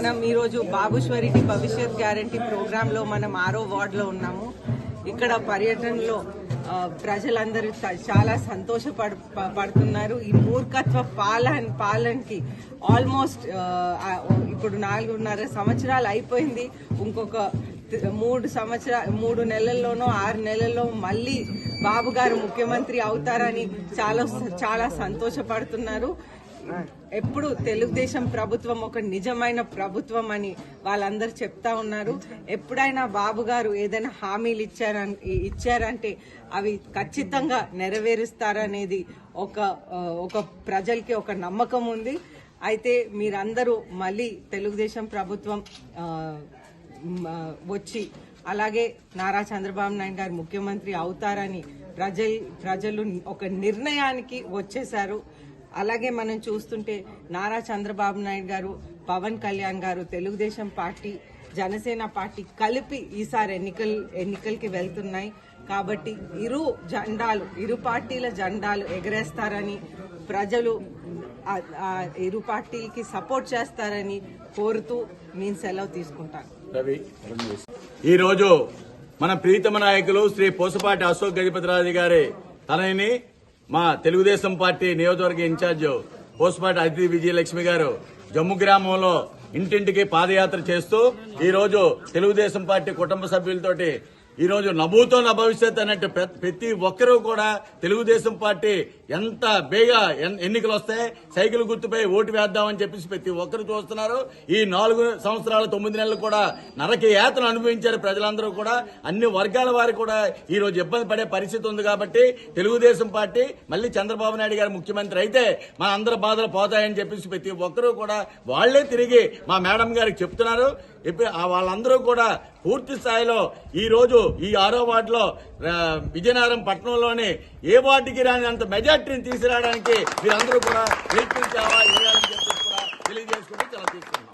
మనం ఈరోజు బాబుశ్వరికి భవిష్యత్ గ్యారంటీ ప్రోగ్రామ్ లో మనం 6వ వార్డులో ఉన్నాము. ఇక్కడ పర్యటనలో ప్రజలందరూ చాలా సంతోషపడుతున్నారు. ఈ మూర్ఖత్వ పాలనకి ఆల్మోస్ట్ ఇప్పుడు 4.5 సంవత్సరాలు అయిపోయింది. ఇంకొక 3 నెలల్లోనో 6 నెలల్లో మళ్ళీ బాబు గారు ముఖ్యమంత్రి అవుతారని చాలా సంతోషపడుతున్నారు. ఎప్పుడు తెలుగుదేశం ప్రభుత్వం ఒక నిజమైన ప్రభుత్వం అని వాళ్ళందరూ చెప్తా ఉన్నారు. ఎప్పుడైనా బాబు గారు ఏదైనా హామీలు ఇచ్చారంటే అవి ఖచ్చితంగా నెరవేరుస్తారనేది ఒక ప్రజలకి ఒక నమ్మకం ఉంది. అయితే మీరందరూ మళ్ళీ తెలుగుదేశం ప్రభుత్వం వచ్చి అలాగే నారా చంద్రబాబు నాయుడు గారు ముఖ్యమంత్రి అవుతారని ప్రజలు ఒక నిర్ణయానికి వచ్చేశారు. అలాగే మనం చూస్తుంటే నారా చంద్రబాబు నాయుడు గారు, పవన్ కళ్యాణ్ గారు, తెలుగుదేశం పార్టీ, జనసేన పార్టీ కలిపి ఈసారి ఎన్నికలకి వెళ్తున్నాయి. కాబట్టి ఇరు పార్టీల జెండాలు ఎగరేస్తారని ప్రజలు ఇరు పార్టీలకి సపోర్ట్ చేస్తారని కోరుతూ నేను సెలవు తీసుకుంటాను. ఈరోజు మన ప్రీతమ నాయకులు శ్రీ పోసపాటి అశోక్ గజపతిరాజు గారి తనని మా తెలుగుదేశం పార్టీ నియోజకవర్గ ఇన్ఛార్జ్ పోసపాటి అతిథి విజయలక్ష్మి గారు జమ్ము గ్రామంలో ఇంటింటికి పాదయాత్ర చేస్తూ ఈ రోజు తెలుగుదేశం పార్టీ కుటుంబ సభ్యులతోటి ఈ రోజు నభూతో నభవిష్యత్ అన్నట్టు ప్రతి ఒక్కరూ కూడా తెలుగుదేశం పార్టీ ఎంత బేగా ఎన్నికలు వస్తాయి సైకిల్ గుర్తుపై ఓటు వేద్దామని చెప్పేసి ప్రతి ఒక్కరు చూస్తున్నారు. ఈ 4 సంవత్సరాల 9 నెలలు కూడా నరక యాతన అనుభవించారు ప్రజలందరూ కూడా. అన్ని వర్గాల వారు కూడా ఈ రోజు ఇబ్బంది పడే పరిస్థితి ఉంది. కాబట్టి తెలుగుదేశం పార్టీ మళ్ళీ చంద్రబాబు నాయుడు గారు ముఖ్యమంత్రి అయితే మన అందరి బాధలు పోతాయని చెప్పేసి ప్రతి ఒక్కరూ కూడా వాళ్లే తిరిగి మా మేడం గారికి చెప్తున్నారు. వాళ్ళందరూ కూడా పూర్తి స్థాయిలో ఈ రోజు ఈ 6వ వార్డులో విజయనగరం పట్టణంలోని ఏ వార్డుకి రాని అంత మెజార్టీని తీసుకురావడానికి మీరందరూ కూడా వేయాలని చెప్పి కూడా తెలియజేసుకుంటూ చాలా తీసుకున్నాం.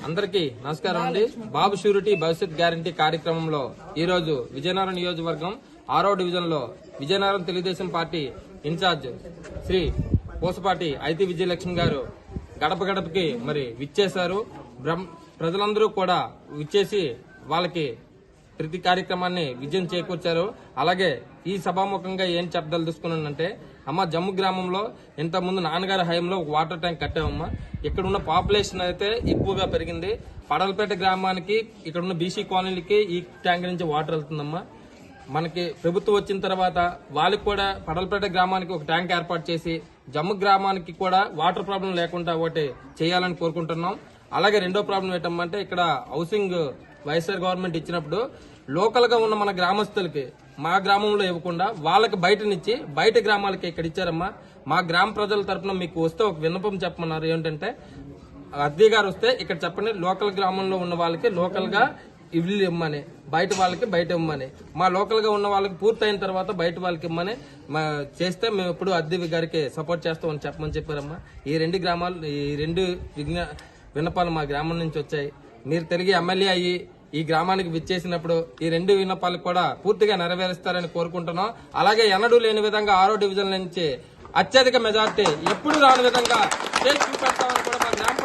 అందరికీ నమస్కారం అండి. బాబు షూరిటీ భవిష్యత్ గ్యారంటీ కార్యక్రమంలో ఈ రోజు విజయనగరం నియోజకవర్గం 6వ డివిజన్ లో విజయనగరం తెలుగుదేశం పార్టీ ఇన్ఛార్జ్ శ్రీ పోసపాటి ఐతి విజయలక్ష్మి గారు గడప గడపకి మరి విచ్చేశారు. ప్రజలందరూ కూడా విచ్చేసి వాళ్ళకి ప్రతి కార్యక్రమాన్ని విజయం చేకూర్చారు. అలాగే ఈ సభాముఖంగా ఏం చెప్పదలుచుకున్నానంటే, అమ్మ జమ్ము గ్రామంలో ఇంతకుముందు నాన్నగారి హయాంలో ఒక వాటర్ ట్యాంక్ కట్టామమ్మా. ఇక్కడ ఉన్న పాపులేషన్ అయితే ఎక్కువగా పెరిగింది. పడలపేట గ్రామానికి ఇక్కడ ఉన్న బీసీ కాలనీలకి ఈ ట్యాంక్ నుంచి వాటర్ వెళ్తుందమ్మా. మనకి ప్రభుత్వం వచ్చిన తర్వాత వాళ్ళకి కూడా పడలపేట గ్రామానికి ఒక ట్యాంక్ ఏర్పాటు చేసి జమ్ము గ్రామానికి కూడా వాటర్ ప్రాబ్లం లేకుండా ఒకటి చేయాలని కోరుకుంటున్నాం. అలాగే రెండో ప్రాబ్లం ఏంటంటే, ఇక్కడ హౌసింగ్ వైఎస్ఆర్ గవర్నమెంట్ ఇచ్చినప్పుడు లోకల్ గా ఉన్న మన గ్రామస్తులకి మా గ్రామంలో ఇవ్వకుండా వాళ్ళకి బయటనిచ్చి బయట గ్రామాలకి ఇక్కడ ఇచ్చారమ్మా. మా గ్రామ ప్రజల తరఫున మీకు వస్తే ఒక విన్నపం చెప్పమన్నారు. ఏంటంటే, అద్దె గారు వస్తే ఇక్కడ చెప్పండి, లోకల్ గ్రామంలో ఉన్న వాళ్ళకి లోకల్ గా ఇల్లు ఇవ్వమని, బయట వాళ్ళకి బయట ఇవ్వమని, మా లోకల్ గా ఉన్న వాళ్ళకి పూర్తయిన తర్వాత బయట వాళ్ళకి ఇవ్వమని చేస్తే మేము ఎప్పుడు అద్దె గారికి సపోర్ట్ చేస్తామని చెప్పమని చెప్పారమ్మా. ఈ 2 విన్నపాలు మా గ్రామం నుంచి వచ్చాయి. మీరు తిరిగి ఎమ్మెల్యే అయ్యి ఈ గ్రామానికి విచ్చేసినప్పుడు ఈ 2 విన్నపాలు కూడా పూర్తిగా నెరవేరుస్తారని కోరుకుంటున్నాం. అలాగే ఎన్నడూ లేని విధంగా 6వ డివిజన్ నుంచి అత్యధిక మెజార్టీ ఎప్పుడు రాని విధంగా చేసి చూపెడతామని కూడా మా గ్రామ